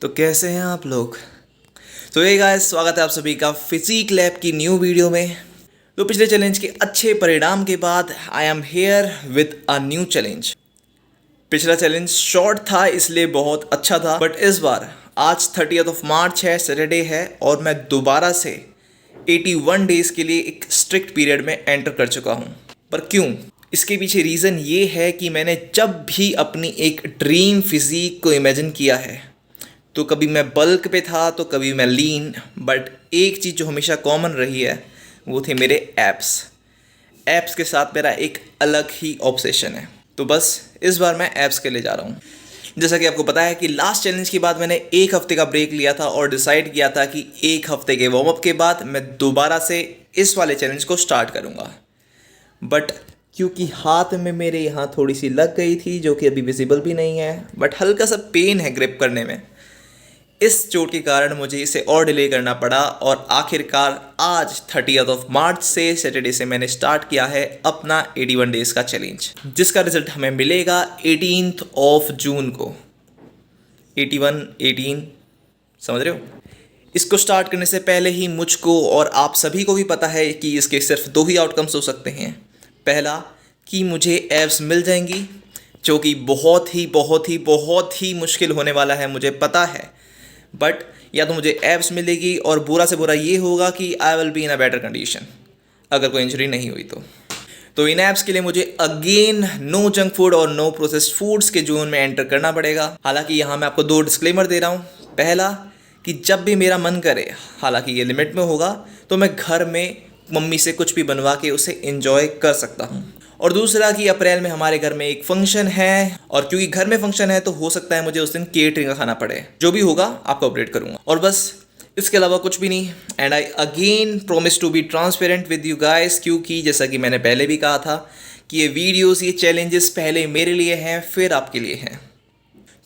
तो कैसे हैं आप लोग। तो ये गाइस, स्वागत है आप सभी का फिजिक लैब की न्यू वीडियो में। तो पिछले चैलेंज के अच्छे परिणाम के बाद I am here with a new challenge. पिछला चैलेंज शॉर्ट था इसलिए बहुत अच्छा था, बट इस बार आज 30th ऑफ मार्च है, सैटरडे है, और मैं दोबारा से 81 डेज के लिए एक स्ट्रिक्ट पीरियड में एंटर कर चुका हूँ। पर क्यों? इसके पीछे रीज़न ये है कि मैंने जब भी अपनी एक ड्रीम फिजिक को इमेजिन किया है, तो कभी मैं बल्क पे था तो कभी मैं लीन, बट एक चीज़ जो हमेशा कॉमन रही है वो थे मेरे एब्स। एब्स के साथ मेरा एक अलग ही ऑब्सेशन है। तो बस इस बार मैं एब्स के लिए जा रहा हूँ। जैसा कि आपको पता है कि लास्ट चैलेंज के बाद मैंने एक हफ्ते का ब्रेक लिया था और डिसाइड किया था कि एक हफ्ते के वार्म अप के बाद मैं दोबारा से इस वाले चैलेंज को स्टार्ट करूँगा। बट क्योंकि हाथ में मेरे यहाँ थोड़ी सी लग गई थी, जो कि अभी विजिबल भी नहीं है, बट हल्का सा पेन है ग्रिप करने में, इस चोट के कारण मुझे इसे और डिले करना पड़ा। और आखिरकार आज 30th ऑफ मार्च से, सैटरडे से, मैंने स्टार्ट किया है अपना 81 डेज का चैलेंज, जिसका रिजल्ट हमें मिलेगा 18th ऑफ जून को। 81 18 समझ रहे हो। इसको स्टार्ट करने से पहले ही मुझको और आप सभी को भी पता है कि इसके सिर्फ दो ही आउटकम्स हो सकते हैं। पहला कि मुझे एब्स मिल जाएंगी, जो कि बहुत ही मुश्किल होने वाला है, मुझे पता है। बट या तो मुझे एब्स मिलेगी, और बुरा से बुरा ये होगा कि I will be in a better condition अगर कोई इंजरी नहीं हुई तो इन एब्स के लिए मुझे अगेन नो जंक फूड और नो प्रोसेस्ड फूड्स के जोन में एंटर करना पड़ेगा। हालांकि यहाँ मैं आपको दो डिस्क्लेमर दे रहा हूँ। पहला कि जब भी मेरा मन करे, हालांकि ये लिमिट में होगा, तो मैं घर में मम्मी से कुछ भी बनवा के उसे एंजॉय कर सकता हूँ। और दूसरा कि अप्रैल में हमारे घर में एक फंक्शन है, और क्योंकि घर में फंक्शन है तो हो सकता है मुझे उस दिन केटरिंग का खाना पड़े। जो भी होगा आपको अपडेट करूँगा, और बस इसके अलावा कुछ भी नहीं। And I again promise to be transparent with you guys, क्योंकि जैसा कि मैंने पहले भी कहा था कि ये वीडियोस, ये चैलेंजेस पहले मेरे लिए हैं, फिर आपके लिए हैं।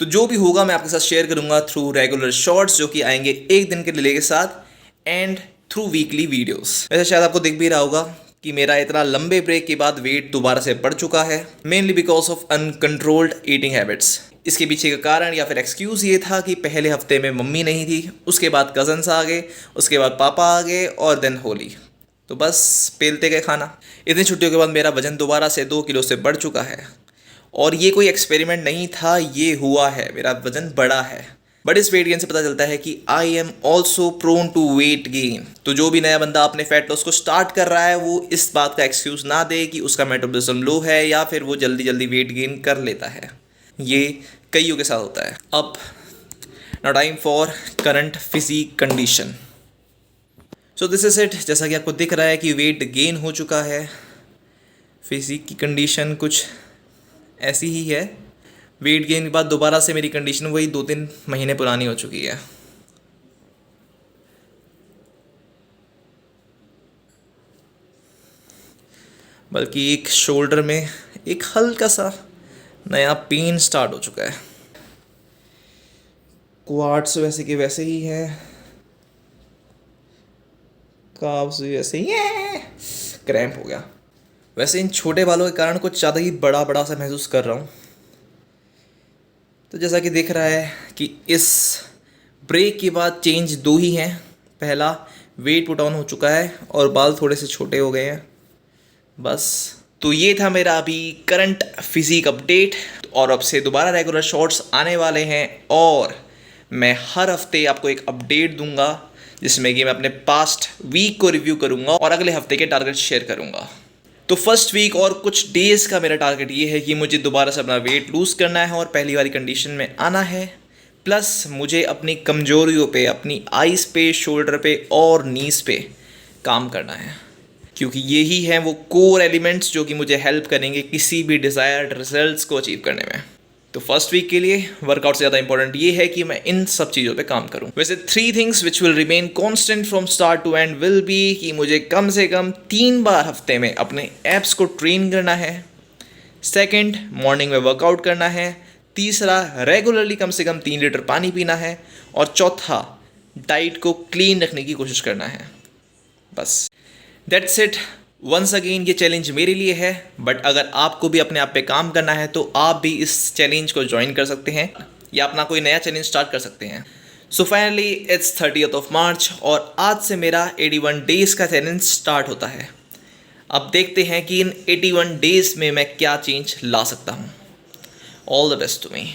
तो जो भी होगा मैं आपके साथ शेयर करूंगा थ्रू रेगुलर शॉर्ट्स, जो कि आएंगे एक दिन के डिले के साथ, एंड थ्रू वीकली वीडियोस। वैसे शायद आपको दिख भी रहा होगा कि मेरा इतना लंबे ब्रेक के बाद वेट दोबारा से बढ़ चुका है, mainly because of uncontrolled eating habits. इसके पीछे का कारण या फिर एक्सक्यूज़ ये था कि पहले हफ्ते में मम्मी नहीं थी, उसके बाद कज़न्स आ गए, उसके बाद पापा आ गए, और देन होली। तो बस पेलते गए खाना। इतनी छुट्टियों के बाद मेरा वजन दोबारा से 2 किलो से बढ़ चुका है, और ये कोई एक्सपेरिमेंट नहीं था, ये हुआ है, मेरा वजन बढ़ा है। बट इस वेट गेन से पता चलता है कि I am also prone to weight gain. तो जो भी नया बंदा अपने फैट लॉस को स्टार्ट कर रहा है, वो इस बात का एक्सक्यूज ना दे कि उसका मेटाबॉलिज्म लो है या फिर वो जल्दी जल्दी वेट गेन कर लेता है। ये कईयों के साथ होता है। अब now time for current physique condition. So this is it. जैसा कि आपको दिख रहा है कि वेट गेन हो चुका है। फिजिक की कंडीशन कुछ ऐसी ही है। वेट गेन के बाद दोबारा से मेरी कंडीशन वही 2-3 महीने पुरानी हो चुकी है। बल्कि एक शोल्डर में एक हल्का सा नया पेन स्टार्ट हो चुका है। क्वाड्स वैसे के वैसे ही है, काफ्स भी वैसे ही है। क्रैम्प हो गया। वैसे इन छोटे बालों के कारण कुछ ज़्यादा ही बड़ा बड़ा सा महसूस कर रहा हूँ। तो जैसा कि दिख रहा है कि इस ब्रेक के बाद चेंज दो ही हैं। पहला, वेट पुट ऑन हो चुका है और बाल थोड़े से छोटे हो गए हैं, बस। तो ये था मेरा अभी करंट फिजिक अपडेट, और अब से दोबारा रेगुलर शॉर्ट्स आने वाले हैं, और मैं हर हफ्ते आपको एक अपडेट दूंगा जिसमें कि मैं अपने पास्ट वीक को रिव्यू करूंगा और अगले हफ्ते के टारगेट शेयर करूंगा। तो फर्स्ट वीक और कुछ डेज़ का मेरा टारगेट ये है कि मुझे दोबारा से अपना वेट लूज़ करना है और पहली वाली कंडीशन में आना है। प्लस मुझे अपनी कमजोरियों पे, अपनी आइज़ पे, शोल्डर पे और नीज पे काम करना है, क्योंकि यही हैं वो कोर एलिमेंट्स जो कि मुझे हेल्प करेंगे किसी भी डिज़ायर्ड रिजल्ट्स को अचीव करने में। तो फर्स्ट वीक के लिए वर्कआउट से ज़्यादा इंपॉर्टेंट ये है कि मैं इन सब चीज़ों पे काम करूं। वैसे 3 things which will remain constant from start to end will be कि मुझे कम से कम 3 बार हफ्ते में अपने एब्स को ट्रेन करना है। सेकंड, मॉर्निंग में वर्कआउट करना है। तीसरा, रेगुलरली कम से कम 3 लीटर पानी पीना है। और चौथा, डाइट को क्लीन रखने की कोशिश करना है। बस, दैट्स इट। वंस अगेन ये चैलेंज मेरे लिए है, बट अगर आपको भी अपने आप पे काम करना है तो आप भी इस चैलेंज को ज्वाइन कर सकते हैं। या अपना कोई नया चैलेंज स्टार्ट कर सकते हैं। So finally it's 30th of March और आज से मेरा 81 डेज़ का चैलेंज स्टार्ट होता है। अब देखते हैं कि इन 81 डेज़ में मैं क्या चेंज ला सकता हूँ। All the best to me.